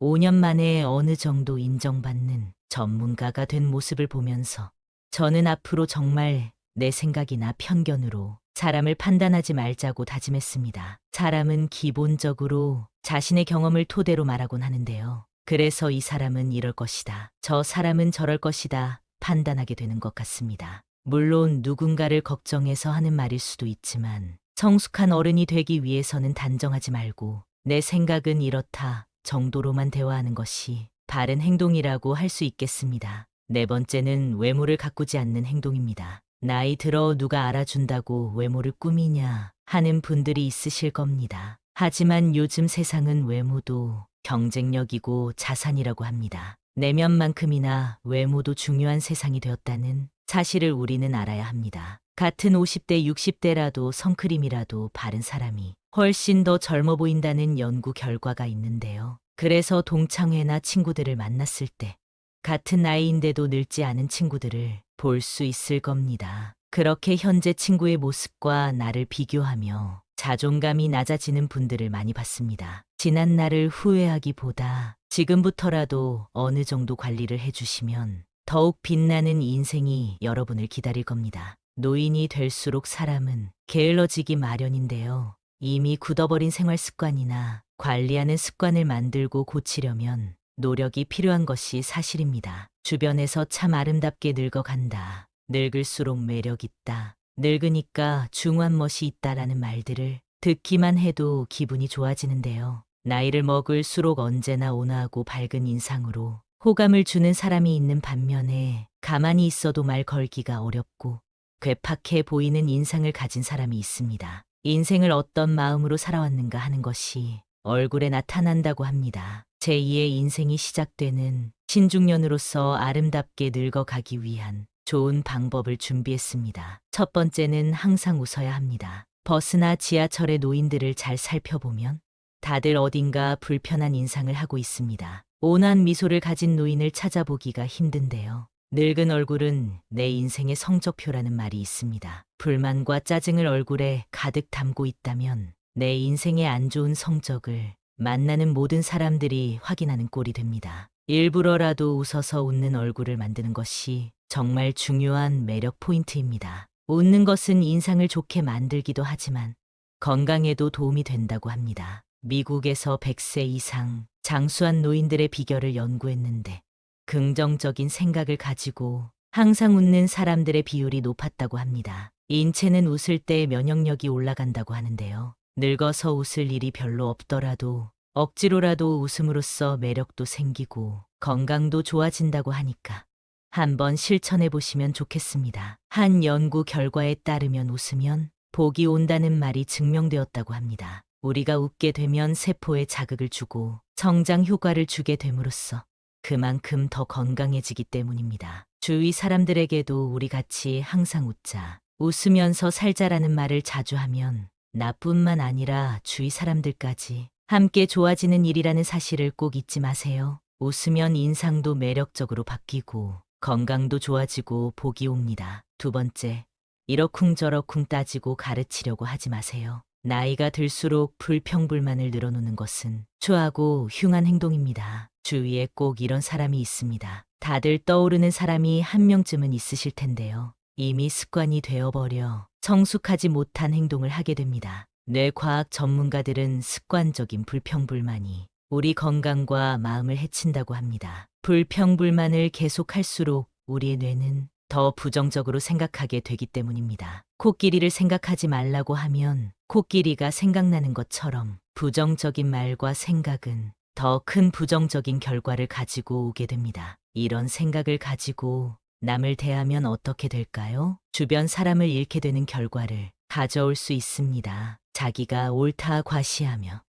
5년 만에 어느 정도 인정받는 전문가가 된 모습을 보면서 저는 앞으로 정말 내 생각이나 편견으로 사람을 판단하지 말자고 다짐했습니다. 사람은 기본적으로 자신의 경험을 토대로 말하곤 하는데요. 그래서 이 사람은 이럴 것이다, 저 사람은 저럴 것이다 판단하게 되는 것 같습니다. 물론 누군가를 걱정해서 하는 말일 수도 있지만 성숙한 어른이 되기 위해서는 단정하지 말고 내 생각은 이렇다 정도로만 대화하는 것이 바른 행동이라고 할 수 있겠습니다. 네 번째는 외모를 가꾸지 않는 행동입니다. 나이 들어 누가 알아준다고 외모를 꾸미냐 하는 분들이 있으실 겁니다. 하지만 요즘 세상은 외모도 경쟁력이고 자산이라고 합니다. 내면만큼이나 외모도 중요한 세상이 되었다는 사실을 우리는 알아야 합니다. 같은 50대, 60대라도 선크림이라도 바른 사람이 훨씬 더 젊어 보인다는 연구 결과가 있는데요. 그래서 동창회나 친구들을 만났을 때 같은 나이인데도 늙지 않은 친구들을 볼 수 있을 겁니다. 그렇게 현재 친구의 모습과 나를 비교하며 자존감이 낮아지는 분들을 많이 봤습니다. 지난 날을 후회하기보다 지금부터라도 어느 정도 관리를 해주시면 더욱 빛나는 인생이 여러분을 기다릴 겁니다. 노인이 될수록 사람은 게을러지기 마련인데요. 이미 굳어버린 생활 습관이나 관리하는 습관을 만들고 고치려면 노력이 필요한 것이 사실입니다. 주변에서 참 아름답게 늙어간다. 늙을수록 매력 있다. 늙으니까 중후한 멋이 있다라는 말들을 듣기만 해도 기분이 좋아지는데요. 나이를 먹을수록 언제나 온화하고 밝은 인상으로 호감을 주는 사람이 있는 반면에 가만히 있어도 말 걸기가 어렵고 괴팍해 보이는 인상을 가진 사람이 있습니다. 인생을 어떤 마음으로 살아왔는가 하는 것이 얼굴에 나타난다고 합니다. 제2의 인생이 시작되는 신중년으로서 아름답게 늙어가기 위한 좋은 방법을 준비했습니다. 첫 번째는 항상 웃어야 합니다. 버스나 지하철의 노인들을 잘 살펴보면 다들 어딘가 불편한 인상을 하고 있습니다. 온화한 미소를 가진 노인을 찾아보기가 힘든데요. 늙은 얼굴은 내 인생의 성적표라는 말이 있습니다. 불만과 짜증을 얼굴에 가득 담고 있다면 내 인생의 안 좋은 성적을 만나는 모든 사람들이 확인하는 꼴이 됩니다. 일부러라도 웃어서 웃는 얼굴을 만드는 것이 정말 중요한 매력 포인트입니다. 웃는 것은 인상을 좋게 만들기도 하지만 건강에도 도움이 된다고 합니다. 미국에서 100세 이상 장수한 노인들의 비결을 연구했는데 긍정적인 생각을 가지고 항상 웃는 사람들의 비율이 높았다고 합니다. 인체는 웃을 때 면역력이 올라간다고 하는데요. 늙어서 웃을 일이 별로 없더라도 억지로라도 웃음으로써 매력도 생기고 건강도 좋아진다고 하니까 한번 실천해 보시면 좋겠습니다. 한 연구 결과에 따르면 웃으면 복이 온다는 말이 증명되었다고 합니다. 우리가 웃게 되면 세포에 자극을 주고 성장 효과를 주게 됨으로써 그만큼 더 건강해지기 때문입니다. 주위 사람들에게도 우리 같이 항상 웃자, 웃으면서 살자라는 말을 자주 하면 나뿐만 아니라 주위 사람들까지 함께 좋아지는 일이라는 사실을 꼭 잊지 마세요. 웃으면 인상도 매력적으로 바뀌고 건강도 좋아지고 복이 옵니다. 두 번째, 이러쿵저러쿵 따지고 가르치려고 하지 마세요. 나이가 들수록 불평불만을 늘어놓는 것은 추하고 흉한 행동입니다. 주위에 꼭 이런 사람이 있습니다. 다들 떠오르는 사람이 한 명쯤은 있으실 텐데요. 이미 습관이 되어버려 성숙하지 못한 행동을 하게 됩니다. 뇌과학 전문가들은 습관적인 불평불만이 우리 건강과 마음을 해친다고 합니다. 불평불만을 계속할수록 우리의 뇌는 더 부정적으로 생각하게 되기 때문입니다. 코끼리를 생각하지 말라고 하면 코끼리가 생각나는 것처럼 부정적인 말과 생각은 더 큰 부정적인 결과를 가지고 오게 됩니다. 이런 생각을 가지고 남을 대하면 어떻게 될까요? 주변 사람을 잃게 되는 결과를 가져올 수 있습니다. 자기가 옳다 과시하며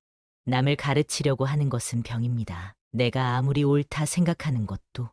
남을 가르치려고 하는 것은 병입니다. 내가 아무리 옳다 생각하는 것도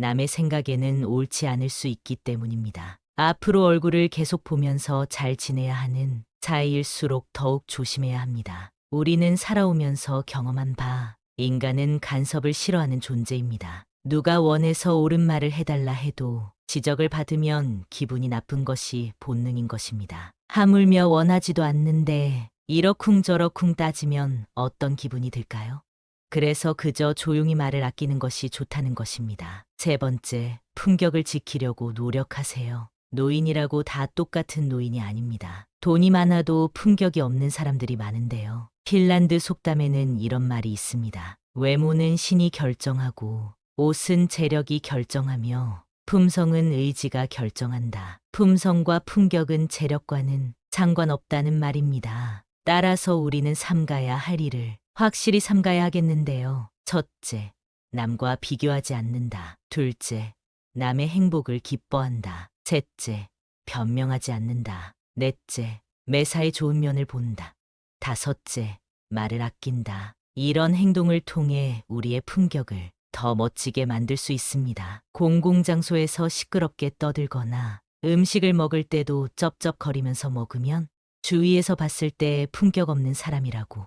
남의 생각에는 옳지 않을 수 있기 때문입니다. 앞으로 얼굴을 계속 보면서 잘 지내야 하는 자일수록 더욱 조심해야 합니다. 우리는 살아오면서 경험한 바, 인간은 간섭을 싫어하는 존재입니다. 누가 원해서 옳은 말을 해달라 해도 지적을 받으면 기분이 나쁜 것이 본능인 것입니다. 하물며 원하지도 않는데 이러쿵저러쿵 따지면 어떤 기분이 들까요? 그래서 그저 조용히 말을 아끼는 것이 좋다는 것입니다. 세 번째, 품격을 지키려고 노력하세요. 노인이라고 다 똑같은 노인이 아닙니다. 돈이 많아도 품격이 없는 사람들이 많은데요. 핀란드 속담에는 이런 말이 있습니다. 외모는 신이 결정하고 옷은 재력이 결정하며 품성은 의지가 결정한다. 품성과 품격은 재력과는 상관없다는 말입니다. 따라서 우리는 삼가야 할 일을 확실히 삼가야 하겠는데요. 첫째, 남과 비교하지 않는다. 둘째, 남의 행복을 기뻐한다. 셋째, 변명하지 않는다. 넷째, 매사에 좋은 면을 본다. 다섯째, 말을 아낀다. 이런 행동을 통해 우리의 품격을 더 멋지게 만들 수 있습니다. 공공장소에서 시끄럽게 떠들거나 음식을 먹을 때도 쩝쩝거리면서 먹으면 주위에서 봤을 때 품격 없는 사람이라고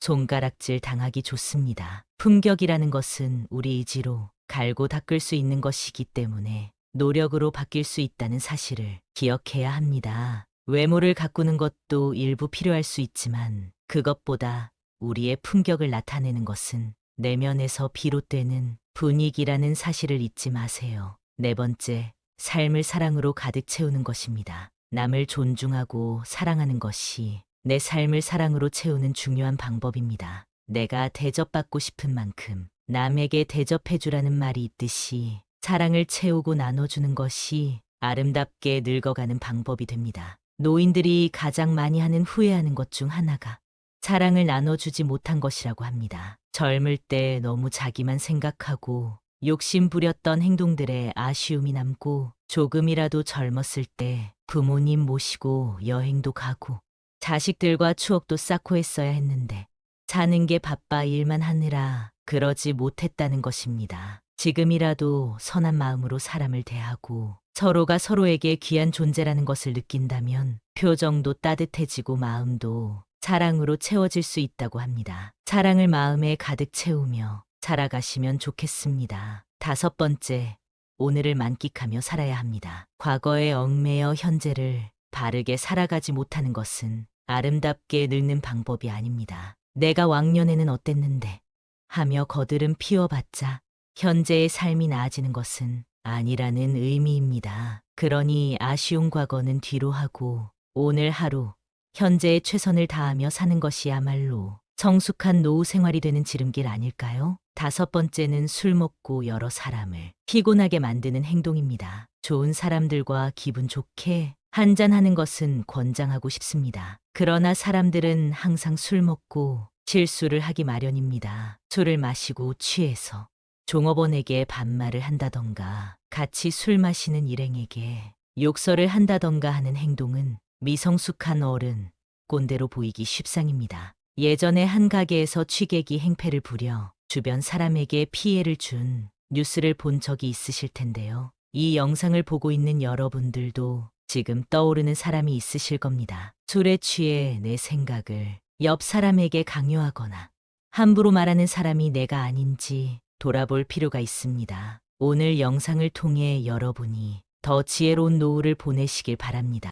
손가락질 당하기 좋습니다. 품격이라는 것은 우리 의지로 갈고 닦을 수 있는 것이기 때문에 노력으로 바뀔 수 있다는 사실을 기억해야 합니다. 외모를 가꾸는 것도 일부 필요할 수 있지만 그것보다 우리의 품격을 나타내는 것은 내면에서 비롯되는 분위기라는 사실을 잊지 마세요. 네 번째, 삶을 사랑으로 가득 채우는 것입니다. 남을 존중하고 사랑하는 것이 내 삶을 사랑으로 채우는 중요한 방법입니다. 내가 대접받고 싶은 만큼 남에게 대접해주라는 말이 있듯이 사랑을 채우고 나눠주는 것이 아름답게 늙어가는 방법이 됩니다. 노인들이 가장 많이 하는 후회하는 것 중 하나가 사랑을 나눠주지 못한 것이라고 합니다. 젊을 때 너무 자기만 생각하고 욕심 부렸던 행동들에 아쉬움이 남고 조금이라도 젊었을 때 부모님 모시고 여행도 가고 자식들과 추억도 쌓고 했어야 했는데 사는 게 바빠 일만 하느라 그러지 못했다는 것입니다. 지금이라도 선한 마음으로 사람을 대하고 서로가 서로에게 귀한 존재라는 것을 느낀다면 표정도 따뜻해지고 마음도 사랑으로 채워질 수 있다고 합니다. 사랑을 마음에 가득 채우며 살아가시면 좋겠습니다. 다섯 번째, 오늘을 만끽하며 살아야 합니다. 과거에 얽매여 현재를 바르게 살아가지 못하는 것은 아름답게 늙는 방법이 아닙니다. 내가 왕년에는 어땠는데 하며 거들은 피워봤자 현재의 삶이 나아지는 것은 아니라는 의미입니다. 그러니 아쉬운 과거는 뒤로 하고 오늘 하루 현재에 최선을 다하며 사는 것이야말로 성숙한 노후 생활이 되는 지름길 아닐까요? 다섯 번째는 술 먹고 여러 사람을 피곤하게 만드는 행동입니다. 좋은 사람들과 기분 좋게 한잔하는 것은 권장하고 싶습니다. 그러나 사람들은 항상 술 먹고 실수를 하기 마련입니다. 술을 마시고 취해서 종업원에게 반말을 한다던가 같이 술 마시는 일행에게 욕설을 한다던가 하는 행동은 미성숙한 어른, 꼰대로 보이기 십상입니다. 예전에 한 가게에서 취객이 행패를 부려 주변 사람에게 피해를 준 뉴스를 본 적이 있으실 텐데요. 이 영상을 보고 있는 여러분들도 지금 떠오르는 사람이 있으실 겁니다. 술에 취해 내 생각을 옆 사람에게 강요하거나 함부로 말하는 사람이 내가 아닌지 돌아볼 필요가 있습니다. 오늘 영상을 통해 여러분이 더 지혜로운 노후를 보내시길 바랍니다.